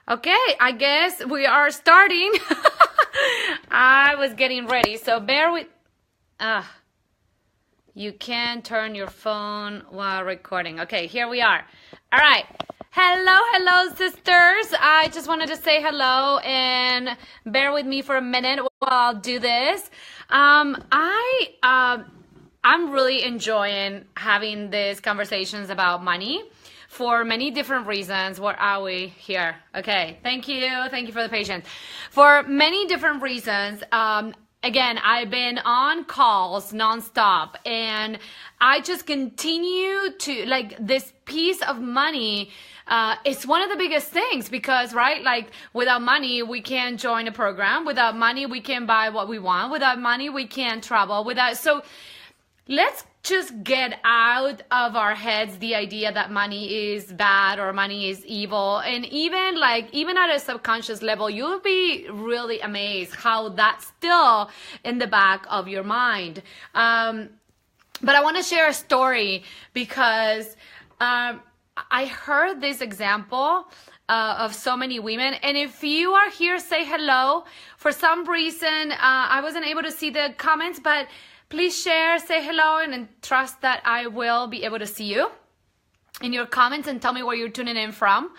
Okay, I guess we are starting. I was getting ready, so bear with. You can turn your phone while recording. Okay, here we are. All right. Hello, sisters. I just wanted to say hello and bear with me for a minute while I'll do this. I'm really enjoying having these conversations about money for many different reasons. Where are we here? Okay, thank you for the patience. For many different reasons. Again, I've been on calls nonstop, and I just continue to, like, this piece of money. It's one of the biggest things because, right, like, without money, we can't join a program. Without money, we can't buy what we want. Without money, we can't travel. So let's just get out of our heads the idea that money is bad or money is evil. And even at a subconscious level, you'll be really amazed how that's still in the back of your mind. But I want to share a story because I heard this example of so many women. And if you are here, say hello. For some reason, I wasn't able to see the comments, but please share, say hello, and trust that I will be able to see you in your comments and tell me where you're tuning in from.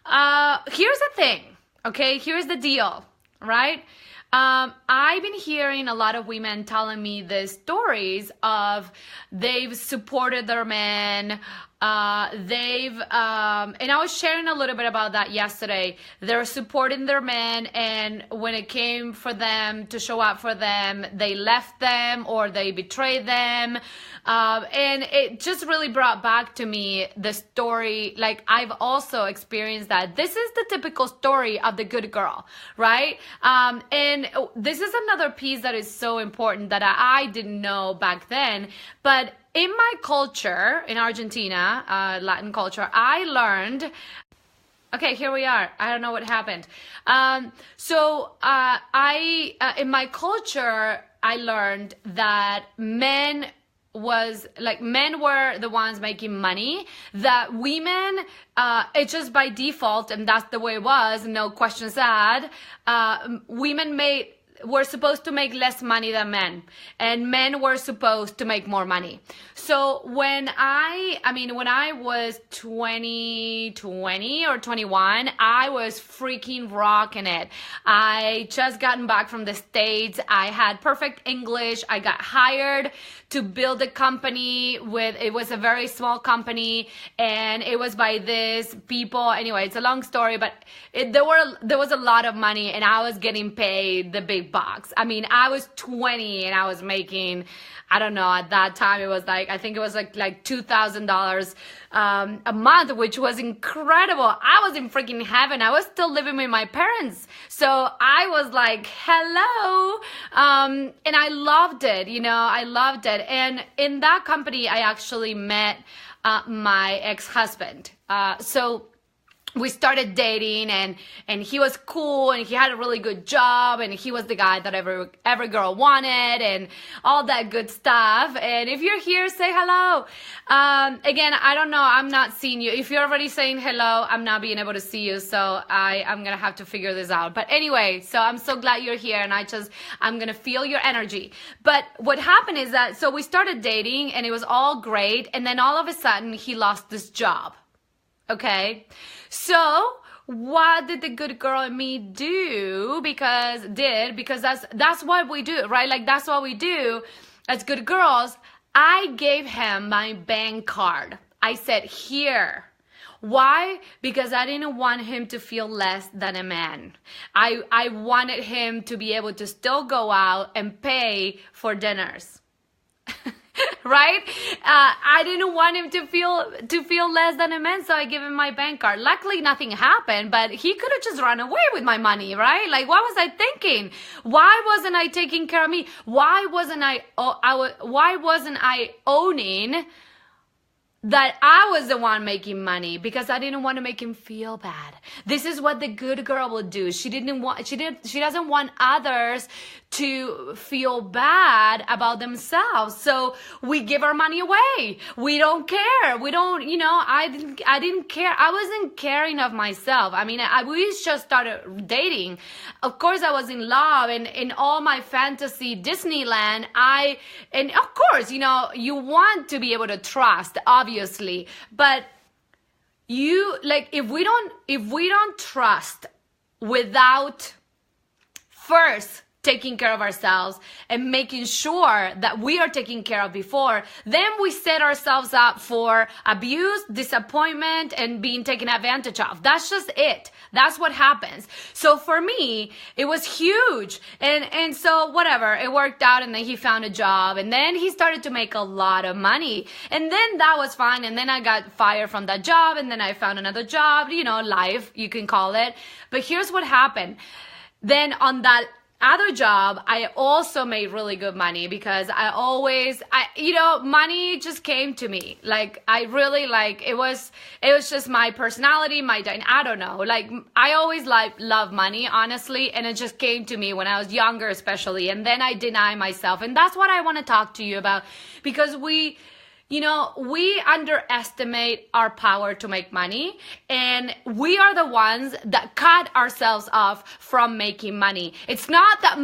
Here's the thing, okay? Here's the deal, right? I've been hearing a lot of women telling me the stories of they've supported their men. And I was sharing a little bit about that yesterday. They're supporting their men, and when it came for them to show up for them, they left them or they betrayed them. And it just really brought back to me the story. Like, I've also experienced that. This is the typical story of the good girl, right? And this is another piece that is so important that I didn't know back then. But in my culture, in Argentina, Latin culture, I learned. Okay, here we are. I don't know what happened. In my culture, I learned that men were the ones making money, that women, it's just by default, and that's the way it was, no questions asked, women were supposed to make less money than men, and men were supposed to make more money. So when I was 20 or 21, I was freaking rocking it. I just gotten back from the States. I had perfect English. I got hired to build a company it was a very small company, and it was by this people. Anyway, it's a long story, but there was a lot of money, and I was getting paid the big bucks. I mean, I was 20 and I was making, I don't know, at that time it was like, I think it was like $2,000 a month, which was incredible. I was in freaking heaven. I was still living with my parents. So I was like, hello. And I loved it, I loved it. And in that company, I actually met my ex-husband. So we started dating, and he was cool, and he had a really good job, and he was the guy that every girl wanted, and all that good stuff. And if you're here, say hello. Again, I don't know, I'm not seeing you. If you're already saying hello, I'm not being able to see you, so I'm gonna have to figure this out. But anyway, so I'm so glad you're here, and I'm gonna feel your energy. But what happened is that, so we started dating, and it was all great, and then all of a sudden, he lost this job. Okay, so what did the good girl in me do? Because that's what we do, right? Like, that's what we do as good girls. I gave him my bank card. I said, here. Why? Because I didn't want him to feel less than a man. I wanted him to be able to still go out and pay for dinners. Right? I didn't want him to feel less than a man, so I gave him my bank card. Luckily, nothing happened, but he could have just run away with my money, right? Like, what was I thinking? Why wasn't I taking care of me? Why wasn't I owning that I was the one making money because I didn't want to make him feel bad. This is what the good girl would do. She doesn't want others to feel bad about themselves. So we give our money away. We don't care. We don't, I didn't care. I wasn't caring of myself. I mean, we just started dating. Of course I was in love, and in all my fantasy Disneyland, and of course, you want to be able to trust, obviously, but if we don't trust without first taking care of ourselves and making sure that we are taken care of before, then we set ourselves up for abuse, disappointment, and being taken advantage of. That's just it. That's what happens. So for me, it was huge. And so whatever, it worked out, and then he found a job, and then he started to make a lot of money. And then that was fine. And then I got fired from that job, and then I found another job, life, you can call it. But here's what happened. Then on that other job, I also made really good money because money just came to me. It was just my personality, I don't know. I always love money, honestly, and it just came to me when I was younger, especially. And then I deny myself. And that's what I want to talk to you about, because we underestimate our power to make money, and we are the ones that cut ourselves off from making money. It's not that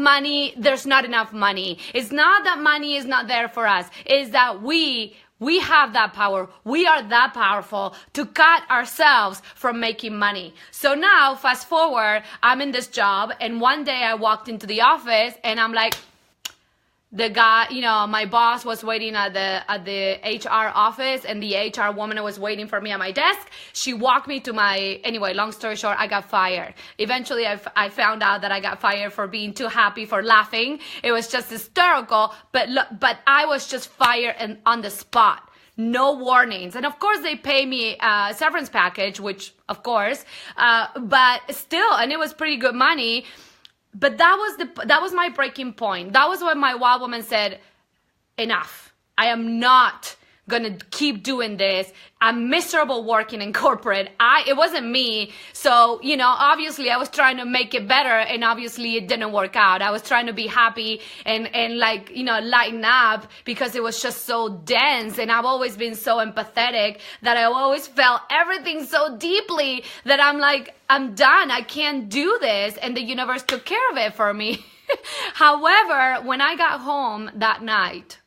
there's not enough money. It's not that money is not there for us. It's that we have that power. We are that powerful to cut ourselves from making money. So now, fast forward, I'm in this job, and one day I walked into the office, and I'm like, the guy, my boss was waiting at the HR office, and the HR woman was waiting for me at my desk. She walked me to anyway, long story short, I got fired. Eventually, I found out that I got fired for being too happy, for laughing. It was just hysterical, but I was just fired and on the spot. No warnings. And of course, they pay me a severance package, which of course, but still, and it was pretty good money. But that was my breaking point. That was when my wild woman said, enough. I am not going to keep doing this. I'm miserable working in corporate. It wasn't me. So, obviously I was trying to make it better, and obviously it didn't work out. I was trying to be happy and lighten up, because it was just so dense, and I've always been so empathetic that I always felt everything so deeply that I'm like, I'm done. I can't do this. And the universe took care of it for me. However, when I got home that night,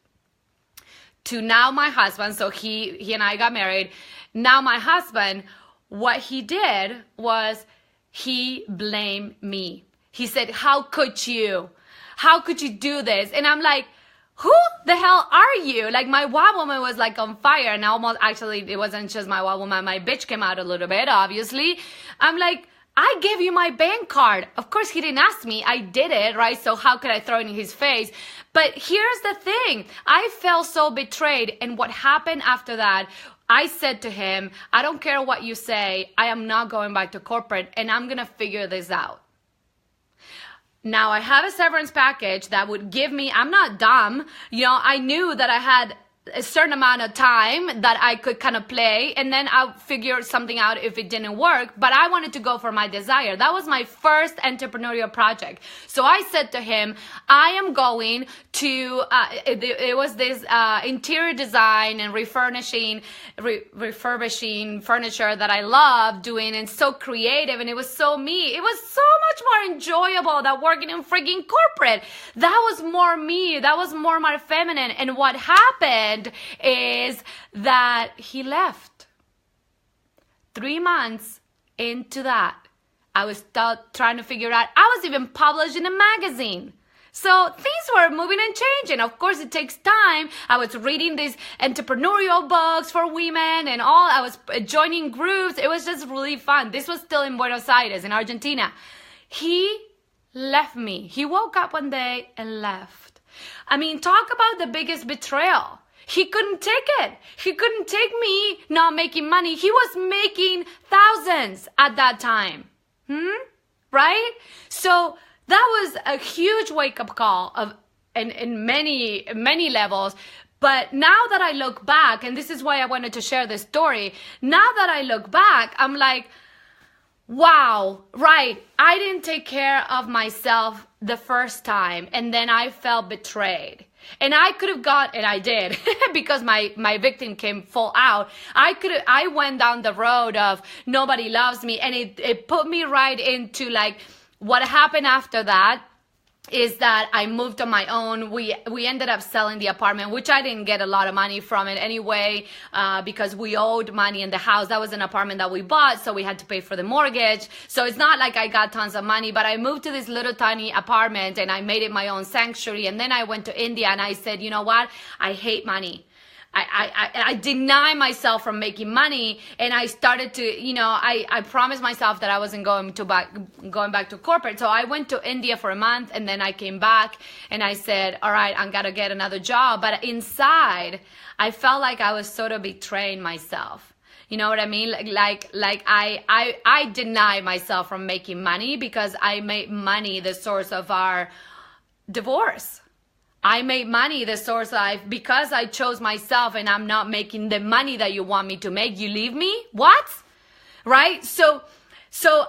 to now my husband, so he and I got married. Now my husband, what he did was he blamed me. He said, how could you? How could you do this? And I'm like, who the hell are you? My wild woman was on fire, and actually it wasn't just my wild woman. My bitch came out a little bit, obviously. I'm like, I gave you my bank card. Of course, he didn't ask me. I did it, right? So how could I throw it in his face? But here's the thing. I felt so betrayed. And what happened after that, I said to him, I don't care what you say. I am not going back to corporate, and I'm going to figure this out. Now, I have a severance package that would give me, I'm not dumb. I knew that I had a certain amount of time that I could kind of play, and then I'll figure something out if it didn't work. But I wanted to go for my desire. That was my first entrepreneurial project. So I said to him, I am going to, it was this interior design and refurbishing furniture that I love doing, and so creative, and it was so me. It was so much more enjoyable than working in freaking corporate. That was more me. That was more my feminine. And what happened is that he left. 3 months into that, I was trying to figure out, I was even published in a magazine. So things were moving and changing. Of course, it takes time. I was reading these entrepreneurial books for women and all. I was joining groups. It was just really fun. This was still in Buenos Aires, in Argentina. He left me. He woke up one day and left. I mean, talk about the biggest betrayal. He couldn't take it. He couldn't take me not making money. He was making thousands at that time. Right? So that was a huge wake-up call in many levels. But now that I look back, and this is why I wanted to share this story, now that I look back, I'm like, wow, right, I didn't take care of myself the first time, and then I felt betrayed. And I could have got, and I did, because my victim came full out. I went down the road of nobody loves me, and it put me right into like what happened after that. Is that I moved on my own. We ended up selling the apartment, which I didn't get a lot of money from it anyway, because we owed money in the house. That was an apartment that we bought, so we had to pay for the mortgage. So it's not like I got tons of money, but I moved to this little tiny apartment and I made it my own sanctuary. And then I went to India and I said, you know what? I hate money. I deny myself from making money, and I started to, I promised myself that I wasn't going back to corporate. So I went to India for a month, and then I came back and I said, all right, I'm gonna get another job. But inside, I felt like I was sort of betraying myself. You know what I mean? Like I deny myself from making money because I made money the source of our divorce. I made money the source of, because I chose myself and I'm not making the money that you want me to make. You leave me? What? Right? So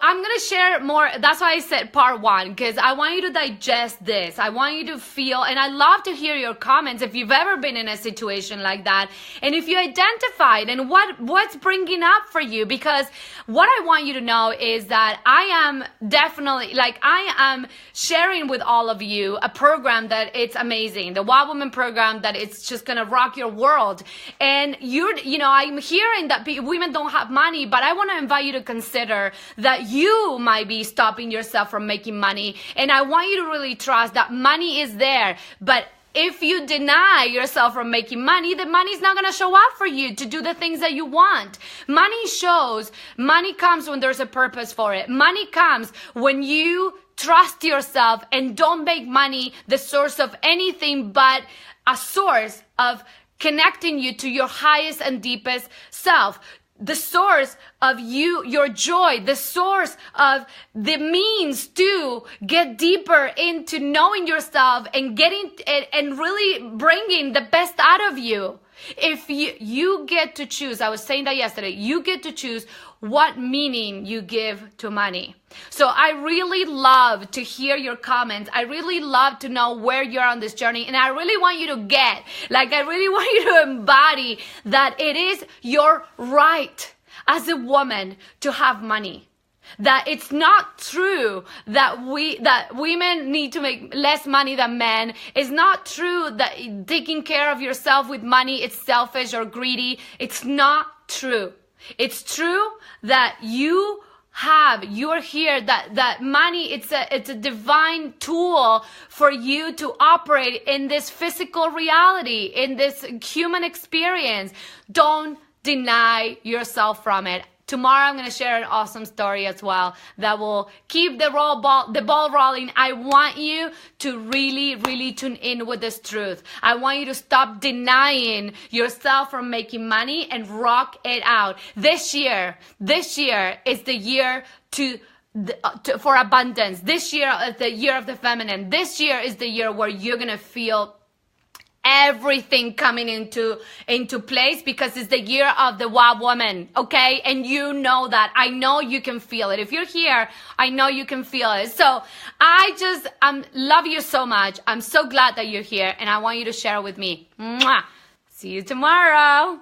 I'm going to share more. That's why I said part one, because I want you to digest this. I want you to feel, and I love to hear your comments if you've ever been in a situation like that. And if you identified and what's bringing up for you, because what I want you to know is that I am definitely, I am sharing with all of you a program that it's amazing. The Wild Woman program that it's just going to rock your world. And I'm hearing that women don't have money, but I want to invite you to consider that you might be stopping yourself from making money. And I want you to really trust that money is there. But if you deny yourself from making money, the money's not going to show up for you to do the things that you want. Money comes when there's a purpose for it. Money comes when you trust yourself and don't make money the source of anything but a source of connecting you to your highest and deepest self. The source of your joy, the source of the means to get deeper into knowing yourself and and really bringing the best out of you. If you get to choose, I was saying that yesterday, you get to choose what meaning you give to money. So I really love to hear your comments. I really love to know where you're on this journey. And I really want you to I really want you to embody that it is your right as a woman to have money. That it's not true that women need to make less money than men. It's not true that taking care of yourself with money is selfish or greedy. It's not true. It's true that you're here, that money, it's a divine tool for you to operate in this physical reality, in this human experience. Don't deny yourself from it. Tomorrow I'm going to share an awesome story as well that will keep the ball rolling. I want you to really, really tune in with this truth. I want you to stop denying yourself from making money and rock it out. This year is the year for abundance. This year is the year of the feminine. This year is the year where you're going to feel everything coming into place, because it's the year of the Wild Woman, okay? And you know that. I know you can feel it. If you're here, I know you can feel it. So I just love you so much. I'm so glad that you're here, and I want you to share it with me. Mwah. See you tomorrow.